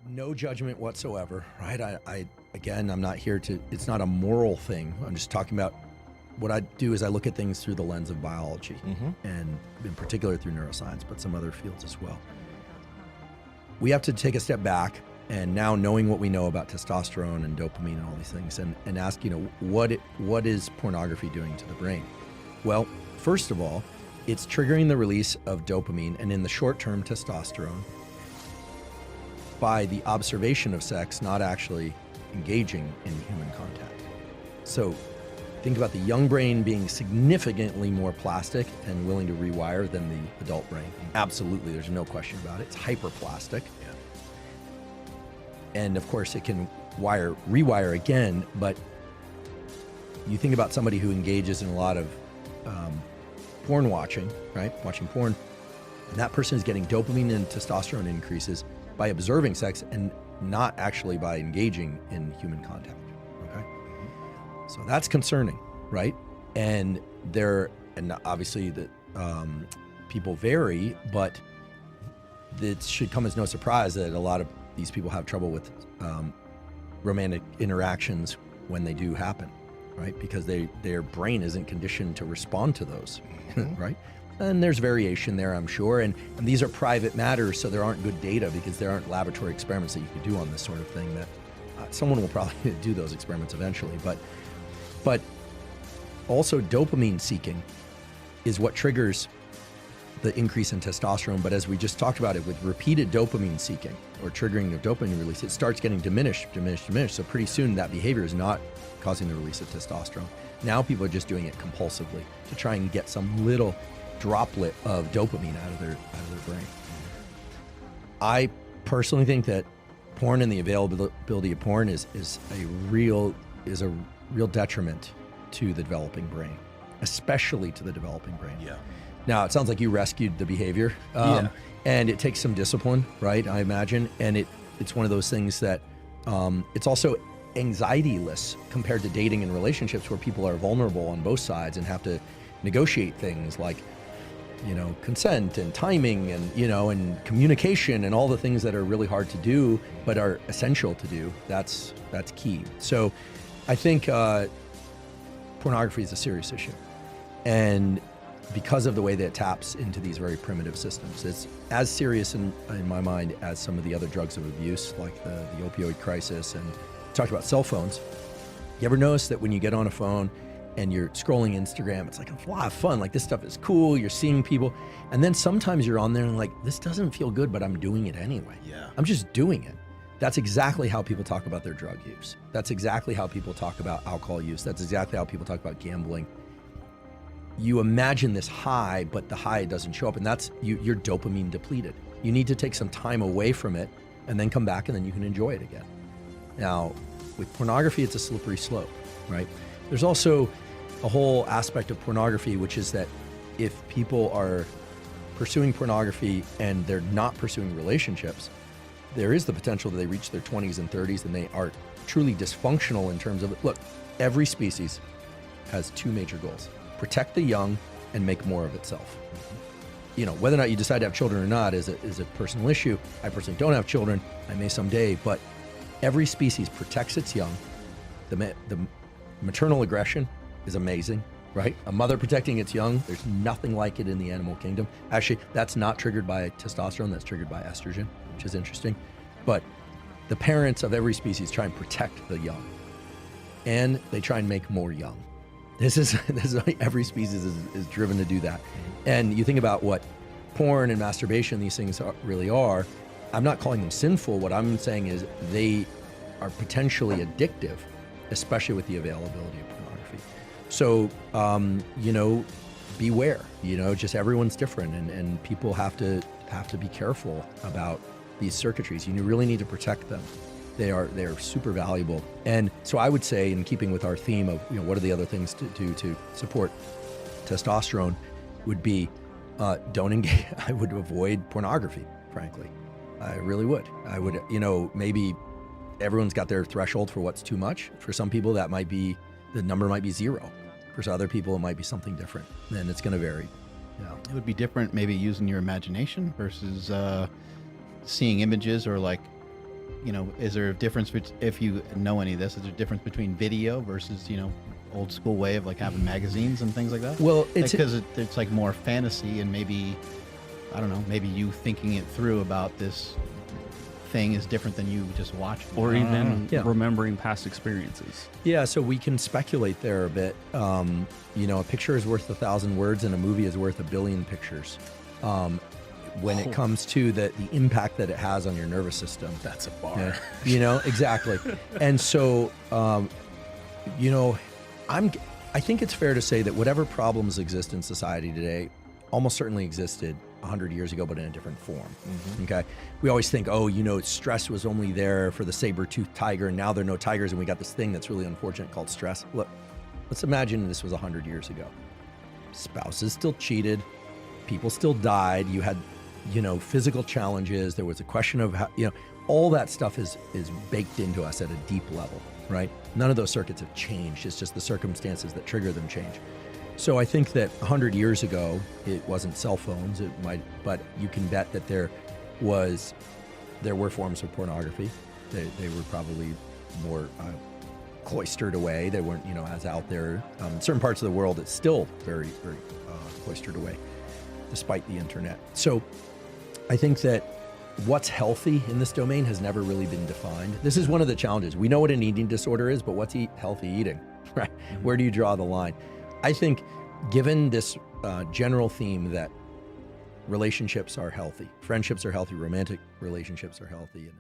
No judgment whatsoever, right? Again, I'm not here to, it's not a moral thing. I'm just talking about what I do is I look at things through the lens of biology and in particular through neuroscience, but some other fields as well. We have to take a step back and now knowing what we know about testosterone and dopamine and all these things and ask, what is pornography doing to the brain? Well, first of all, it's triggering the release of dopamine and in the short term testosterone by the observation of sex, not actually engaging in human contact. So think about the young brain being significantly more plastic and willing to rewire than the adult brain. Absolutely, there's no question about it. It's hyperplastic. Yeah. And of course it can rewire again, but you think about somebody who engages in a lot of porn watching, right? Watching porn, and that person is getting dopamine and testosterone increases by observing sex and not actually by engaging in human contact, okay? So that's concerning, right? And obviously the people vary, but it should come as no surprise that a lot of these people have trouble with romantic interactions when they do happen, right? Because their brain isn't conditioned to respond to those, right? And there's variation there, I'm sure. And these are private matters, so there aren't good data because there aren't laboratory experiments that you could do on this sort of thing that someone will probably do those experiments eventually. But also dopamine seeking is what triggers the increase in testosterone. But as we just talked about it, with repeated dopamine seeking or triggering of dopamine release, it starts getting diminished. So pretty soon that behavior is not causing the release of testosterone. Now people are just doing it compulsively to try and get some little droplet of dopamine out of their brain. I personally think that porn and the availability of porn is a real detriment to the developing brain, especially to the developing brain. Yeah. Now it sounds like you rescued the behavior, and it takes some discipline, right? I imagine, and it's one of those things that it's also anxiety-less compared to dating and relationships where people are vulnerable on both sides and have to negotiate things like consent and timing and, and communication and all the things that are really hard to do, but are essential to do. That's key. So I think pornography is a serious issue. And because of the way that it taps into these very primitive systems, it's as serious in my mind as some of the other drugs of abuse, like the opioid crisis. And talked about cell phones. You ever notice that when you get on a phone and you're scrolling Instagram, it's like a lot of fun. Like, this stuff is cool. You're seeing people. And then sometimes you're on there and like, this doesn't feel good, but I'm doing it anyway. Yeah. I'm just doing it. That's exactly how people talk about their drug use. That's exactly how people talk about alcohol use. That's exactly how people talk about gambling. You imagine this high, but the high doesn't show up, and that's you're dopamine depleted. You need to take some time away from it and then come back and then you can enjoy it again. Now, with pornography, it's a slippery slope, right? There's also a whole aspect of pornography, which is that if people are pursuing pornography and they're not pursuing relationships, there is the potential that they reach their 20s and 30s and they are truly dysfunctional in terms of, look, every species has two major goals: protect the young and make more of itself. Whether or not you decide to have children or not is a personal issue. I personally don't have children. I may someday, but every species protects its young. The maternal aggression is amazing, right? A mother protecting its young, there's nothing like it in the animal kingdom. Actually, that's not triggered by testosterone, that's triggered by estrogen, which is interesting. But the parents of every species try and protect the young, and they try and make more young. This is every species is driven to do that. And you think about what porn and masturbation, these things really are. I'm not calling them sinful. What I'm saying is they are potentially addictive, especially with the availability of pornography. So, beware. Just everyone's different, and people have to be careful about these circuitries. You really need to protect them. They are super valuable. And so I would say, in keeping with our theme of what are the other things to do to support testosterone, would be don't engage. I would avoid pornography, frankly. I really would. I would, maybe everyone's got their threshold for what's too much. For some people, that might be, the number might be 0. For other people, it might be something different, and it's going to vary. It would be different, maybe using your imagination versus seeing images or like is there a difference if you know any of this? Is there a difference between video versus old school way of like having magazines and things like that? Well, it's because it's like more fantasy, and maybe I don't know, maybe you thinking it through about this thing is different than you just watching it. Or I don't even know. remembering past experiences. Yeah, so we can speculate there a bit. A picture is worth 1,000 words, and a movie is worth 1 billion pictures. When it comes to the impact that it has on your nervous system. That's a bar. Exactly. And so, I think it's fair to say that whatever problems exist in society today almost certainly existed 100 years ago, but in a different form. Mm-hmm. Okay. We always think, stress was only there for the saber-toothed tiger, and now there are no tigers, and we got this thing that's really unfortunate called stress. Look, let's imagine this was 100 years ago. Spouses still cheated, people still died, you had, physical challenges, there was a question of how, all that stuff is baked into us at a deep level, right? None of those circuits have changed. It's just the circumstances that trigger them change. So I think that 100 years ago, it wasn't cell phones, but you can bet that there were forms of pornography. They were probably more cloistered away. They weren't, as out there. In certain parts of the world, it's still very, very cloistered away, despite the internet. So I think that what's healthy in this domain has never really been defined. This is one of the challenges. We know what an eating disorder is, but what's healthy eating, right? Mm-hmm. Where do you draw the line? I think given this general theme that relationships are healthy, friendships are healthy, romantic relationships are healthy, and